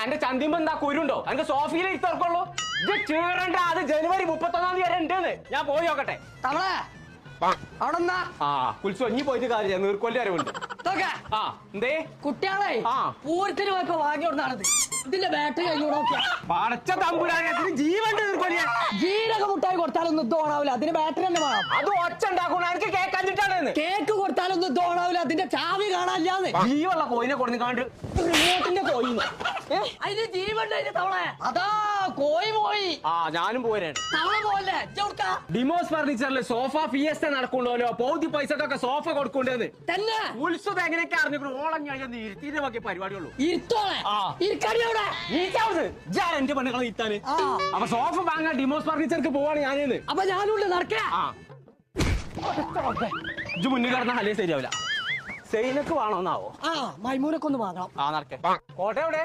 എന്റെ ചന്തിമ്പോ എന്താ കുരുണ്ടോ? എനിക്ക് സോഫയിൽ ഇറക്കുള്ളൂ. ഇത് ചീറണ്ട, അത് ജനുവരി 31 വരെ ഉണ്ടെന്ന്. ഞാൻ പോയി നോക്കട്ടെ. തവളെ അവിടെ കുൽസോ ഇനി പോയിട്ട് കാര്യം നീർക്കൊല്ലി അറിവുണ്ട്. എന്തേ കുട്ടികളെ പൂരത്തിന് പോയപ്പോ വാങ്ങിയോണ്ടാണത്. ഇതിന്റെ ബാറ്ററി കഴിഞ്ഞു നോക്കിയാ പടച്ച തമ്പുരാനത്തിന് ജീവണ്ട് നീർക്കൊല്ലിയ. ജീരക മുട്ടായി കൊടുത്താലൊന്നും ഇത് ഓണാവില്ല, അതിന് ബാറ്ററി തന്നെ വേണം. അത് ഒച്ച ഉണ്ടാക്കണം, എനിക്ക് കേക്ക് കണ്ടിട്ടാണ്. കേക്ക് കൊടുത്താലൊന്നും ഇത് ഓണാവില്ല, അതിന്റെ ചാവി കാണാനില്ലാന്ന്. ജീവുള്ള കോയിനെ കൊടുത്ത് കാണ്ട് റിമോട്ടിന്റെ കോയി. അതിന് ജീവണ്ട് തവളെ. അതാ കോയി പോയി. ഞാനും പോരാണ്. തവള പോലെ ഡിമോസ് ഫർണിച്ചറിൽ സോഫ ഫിയസ്റ്റ നടക്കണ്ടല്ലോ. പൗതി പൈസക്കൊക്കെ സോഫ കൊടുക്കണ്ടെന്ന് തന്നെ. ഉത്സവം എങ്ങനെയൊക്കെ അറിഞ്ഞു ഓളം ഞാൻ ഇരുത്തിന്റെ ബാക്കി പരിപാടിയുള്ളൂ. എന്റെ പെണ്ണുകളെ ഇരുത്താന്. അപ്പൊ സോഫ വാങ്ങാൻ ഡിമോസ് ഫർണിച്ചർക്ക് പോവാണ് ഞാനേന്ന്. അപ്പൊ ഞാനുണ്ട് നടക്കാ. ഇത് മുന്നിൽ കിടന്ന ഹലേ ശരിയാവില്ല. സെയിനക്ക് വേണോന്നാവോ? മൈമൂനൊക്കെ ഒന്ന് വാങ്ങണം. നടക്കേ. കോട്ട എവിടെ?